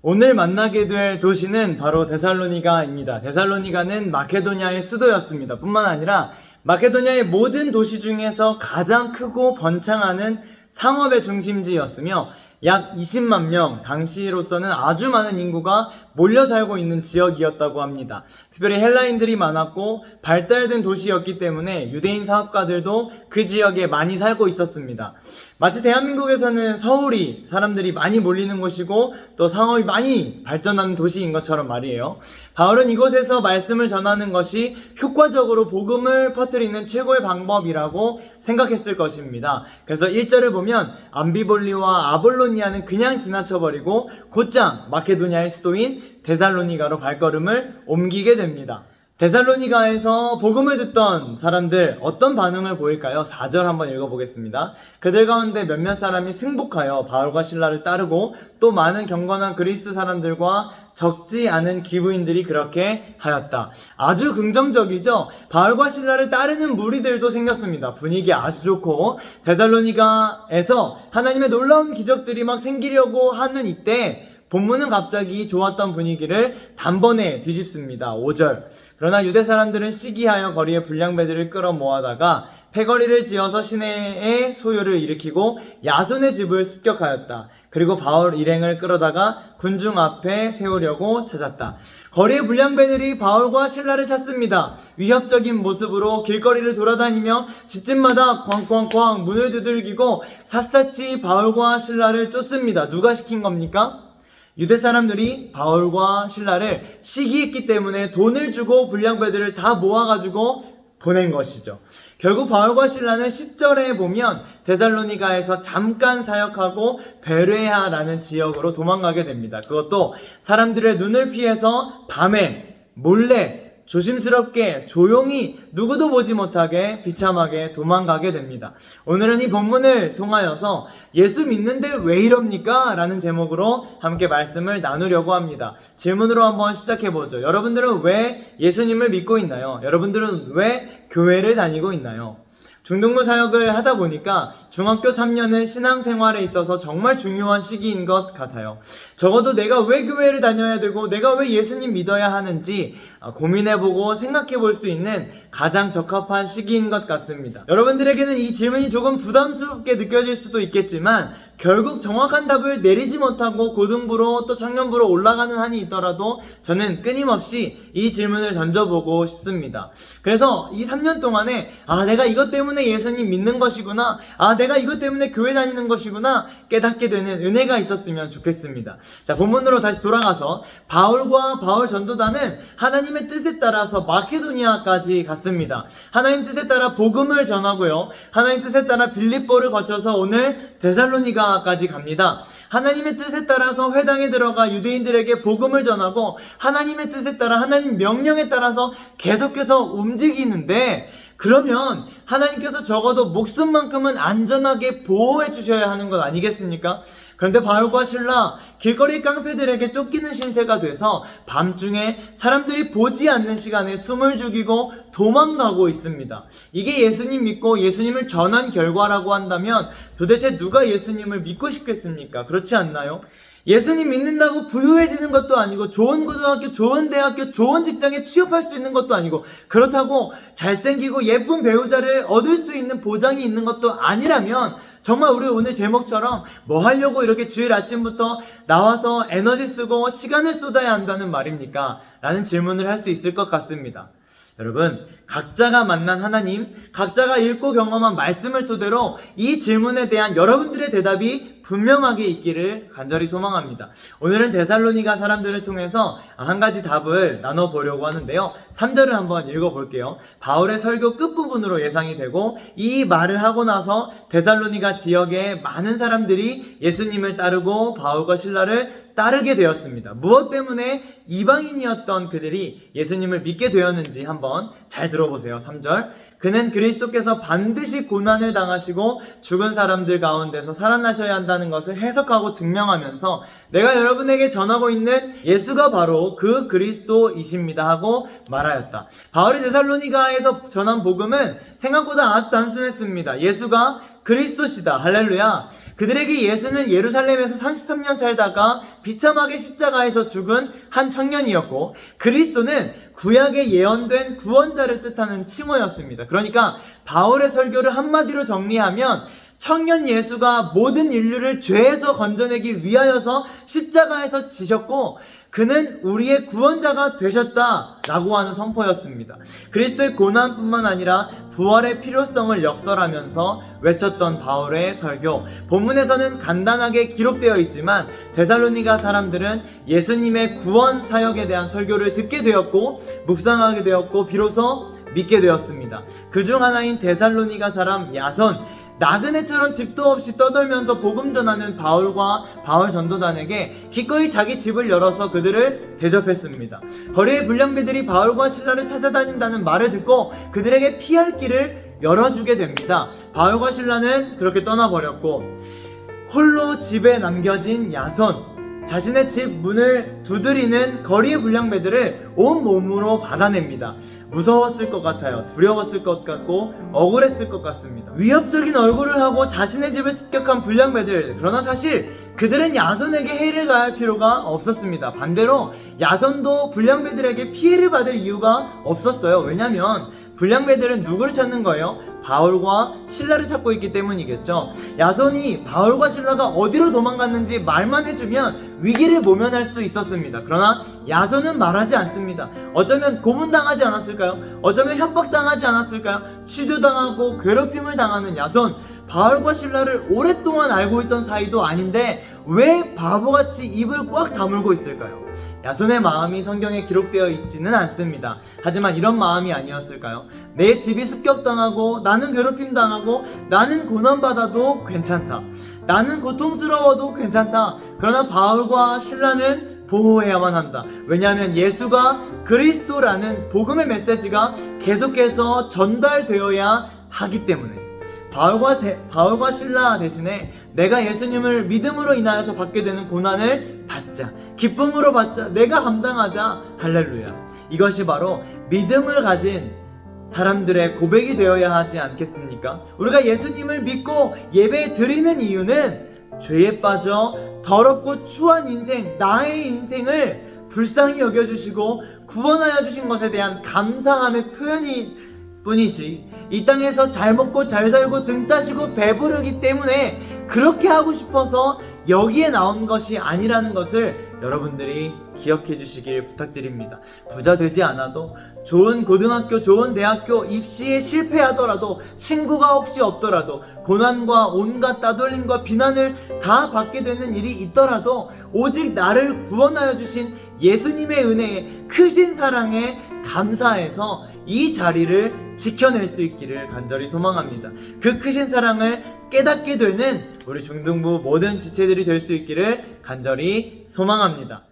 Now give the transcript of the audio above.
오늘 만나게 될 도시는 바로 데살로니가입니다. 데살로니가는 마케도니아의 수도였습니다. 뿐만 아니라 마케도니아의 모든 도시 중에서 가장 크고 번창하는 상업의 중심지였으며 약 20만 명, 당시로서는 아주 많은 인구가 몰려 살고 있는 지역이었다고 합니다. 특별히 헬라인들이 많았고 발달된 도시였기 때문에 유대인 사업가들도 그 지역에 많이 살고 있었습니다. 마치 대한민국에서는 서울이 사람들이 많이 몰리는 곳이고 또 상업이 많이 발전하는 도시인 것처럼 말이에요. 바울은 이곳에서 말씀을 전하는 것이 효과적으로 복음을 퍼뜨리는 최고의 방법이라고 생각했을 것입니다. 그래서 1절을 보면 암비볼리와 아볼로니아는 그냥 지나쳐버리고 곧장 마케도니아의 수도인 데살로니가로 발걸음을 옮기게 됩니다. 데살로니가에서 복음을 듣던 사람들 어떤 반응을 보일까요? 4절 한번 읽어보겠습니다. 그들 가운데 몇몇 사람이 승복하여 바울과 실라를 따르고 또 많은 경건한 그리스 사람들과 적지 않은 기부인들이 그렇게 하였다. 아주 긍정적이죠? 바울과 실라를 따르는 무리들도 생겼습니다. 분위기 아주 좋고 데살로니가에서 하나님의 놀라운 기적들이 막 생기려고 하는 이때 본문은 갑자기 좋았던 분위기를 단번에 뒤집습니다. 5절. 그러나 유대 사람들은 시기하여 거리에 불량배들을 끌어 모아다가 패거리를 지어서 시내의 소요를 일으키고 야손의 집을 습격하였다. 그리고 바울 일행을 끌어다가 군중 앞에 세우려고 찾았다. 거리의 불량배들이 바울과 실라를 찾습니다. 위협적인 모습으로 길거리를 돌아다니며 집집마다 쾅쾅쾅 문을 두들기고 샅샅이 바울과 실라를 쫓습니다. 누가 시킨 겁니까? 유대 사람들이 바울과 실라를 시기했기 때문에 돈을 주고 불량배들을 다 모아가지고 보낸 것이죠. 결국 바울과 실라는 10절에 보면 데살로니가에서 잠깐 사역하고 베레아라는 지역으로 도망가게 됩니다. 그것도 사람들의 눈을 피해서 밤에 몰래 조심스럽게 조용히 누구도 보지 못하게 비참하게 도망가게 됩니다. 오늘은 이 본문을 통하여서 예수 믿는데 왜 이럽니까? 라는 제목으로 함께 말씀을 나누려고 합니다. 질문으로 한번 시작해보죠. 여러분들은 왜 예수님을 믿고 있나요? 여러분들은 왜 교회를 다니고 있나요? 중등부 사역을 하다 보니까 중학교 3년은 신앙생활에 있어서 정말 중요한 시기인 것 같아요. 적어도 내가 왜 교회를 다녀야 되고 내가 왜 예수님 믿어야 하는지 고민해보고 생각해볼 수 있는 가장 적합한 시기인 것 같습니다. 여러분들에게는 이 질문이 조금 부담스럽게 느껴질 수도 있겠지만 결국 정확한 답을 내리지 못하고 고등부로 또 청년부로 올라가는 한이 있더라도 저는 끊임없이 이 질문을 던져보고 싶습니다. 그래서 이 3년 동안에 내가 이것 때문에 예수님 믿는 것이구나, 내가 이것 때문에 교회 다니는 것이구나 깨닫게 되는 은혜가 있었으면 좋겠습니다. 자, 본문으로 다시 돌아가서 바울과 바울 전도단은 하나님의 뜻에 따라서 마케도니아까지 갔습니다. 하나님 뜻에 따라 복음을 전하고요, 하나님 뜻에 따라 빌립보를 거쳐서 오늘 데살로니가까지 갑니다. 하나님의 뜻에 따라서 회당에 들어가 유대인들에게 복음을 전하고 하나님의 뜻에 따라 하나님 명령에 따라서 계속해서 움직이는데, 그러면 하나님께서 적어도 목숨만큼은 안전하게 보호해 주셔야 하는 것 아니겠습니까? 그런데 바울과 실라 길거리 깡패들에게 쫓기는 신세가 돼서 밤중에 사람들이 보지 않는 시간에 숨을 죽이고 도망가고 있습니다. 이게 예수님 믿고 예수님을 전한 결과라고 한다면 도대체 누가 예수님을 믿고 싶겠습니까? 그렇지 않나요? 예수님 믿는다고 부유해지는 것도 아니고 좋은 고등학교, 좋은 대학교, 좋은 직장에 취업할 수 있는 것도 아니고 그렇다고 잘생기고 예쁜 배우자를 얻을 수 있는 보장이 있는 것도 아니라면 정말 우리 오늘 제목처럼 뭐 하려고 이렇게 주일 아침부터 나와서 에너지 쓰고 시간을 쏟아야 한다는 말입니까? 라는 질문을 할 수 있을 것 같습니다. 여러분, 각자가 만난 하나님, 각자가 읽고 경험한 말씀을 토대로 이 질문에 대한 여러분들의 대답이 분명하게 있기를 간절히 소망합니다. 오늘은 데살로니가 사람들을 통해서 한 가지 답을 나눠보려고 하는데요. 3절을 한번 읽어볼게요. 바울의 설교 끝부분으로 예상이 되고 이 말을 하고 나서 데살로니가 지역의 많은 사람들이 예수님을 따르고 바울과 실라를 따르게 되었습니다. 무엇 때문에 이방인이었던 그들이 예수님을 믿게 되었는지 한번 잘 들어보세요. 3절. 그는 그리스도께서 반드시 고난을 당하시고 죽은 사람들 가운데서 살아나셔야 한다는 것을 해석하고 증명하면서 내가 여러분에게 전하고 있는 예수가 바로 그 그리스도이십니다 하고 말하였다. 바울이 데살로니가에서 전한 복음은 생각보다 아주 단순했습니다. 예수가 그리스도시다. 할렐루야. 그들에게 예수는 예루살렘에서 33년 살다가 비참하게 십자가에서 죽은 한 청년이었고, 그리스도는 구약에 예언된 구원자를 뜻하는 칭호였습니다. 그러니까 바울의 설교를 한마디로 정리하면 청년 예수가 모든 인류를 죄에서 건져내기 위하여서 십자가에서 지셨고, 그는 우리의 구원자가 되셨다라고 하는 선포였습니다. 그리스도의 고난뿐만 아니라 부활의 필요성을 역설하면서 외쳤던 바울의 설교, 본문에서는 간단하게 기록되어 있지만 데살로니가 사람들은 예수님의 구원 사역에 대한 설교를 듣게 되었고 묵상하게 되었고 비로소 믿게 되었습니다. 그중 하나인 데살로니가 사람 야손, 나그네처럼 집도 없이 떠돌면서 복음 전하는 바울과 바울 전도단에게 기꺼이 자기 집을 열어서 그들을 대접했습니다. 거리의 불량배들이 바울과 실라를 찾아다닌다는 말을 듣고 그들에게 피할 길을 열어주게 됩니다. 바울과 실라는 그렇게 떠나버렸고 홀로 집에 남겨진 야손, 자신의 집 문을 두드리는 거리의 불량배들을 온몸으로 받아냅니다. 무서웠을 것 같아요. 두려웠을 것 같고 억울했을 것 같습니다. 위협적인 얼굴을 하고 자신의 집을 습격한 불량배들, 그러나 사실 그들은 야손에게 해를 가할 필요가 없었습니다. 반대로 야손도 불량배들에게 피해를 받을 이유가 없었어요. 왜냐면 불량배들은 누구를 찾는 거예요? 바울과 실라를 찾고 있기 때문이겠죠. 야손이 바울과 실라가 어디로 도망갔는지 말만 해주면 위기를 모면할 수 있었습니다. 그러나 야손은 말하지 않습니다. 어쩌면 고문당하지 않았을까요? 어쩌면 협박당하지 않았을까요? 취조당하고 괴롭힘을 당하는 야손, 바울과 실라를 오랫동안 알고 있던 사이도 아닌데 왜 바보같이 입을 꽉 다물고 있을까요? 야손의 마음이 성경에 기록되어 있지는 않습니다. 하지만 이런 마음이 아니었을까요? 내 집이 습격당하고 나는 괴롭힘당하고 나는 고난받아도 괜찮다. 나는 고통스러워도 괜찮다. 그러나 바울과 실라는 보호해야만 한다. 왜냐하면 예수가 그리스도라는 복음의 메시지가 계속해서 전달되어야 하기 때문에. 바울과 실라 대신에 내가 예수님을 믿음으로 인하여서 받게 되는 고난을 받자, 기쁨으로 받자, 내가 감당하자. 할렐루야. 이것이 바로 믿음을 가진 사람들의 고백이 되어야 하지 않겠습니까? 우리가 예수님을 믿고 예배 드리는 이유는 죄에 빠져 더럽고 추한 인생, 나의 인생을 불쌍히 여겨주시고 구원하여 주신 것에 대한 감사함의 표현이 뿐이지, 이 땅에서 잘 먹고 잘 살고 등 따시고 배부르기 때문에 그렇게 하고 싶어서 여기에 나온 것이 아니라는 것을 여러분들이 기억해 주시길 부탁드립니다. 부자 되지 않아도, 좋은 고등학교, 좋은 대학교 입시에 실패하더라도, 친구가 혹시 없더라도, 고난과 온갖 따돌림과 비난을 다 받게 되는 일이 있더라도 오직 나를 구원하여 주신 예수님의 은혜에, 크신 사랑에 감사해서 이 자리를 지켜낼 수 있기를 간절히 소망합니다. 그 크신 사랑을 깨닫게 되는 우리 중등부 모든 지체들이 될 수 있기를 간절히 소망합니다.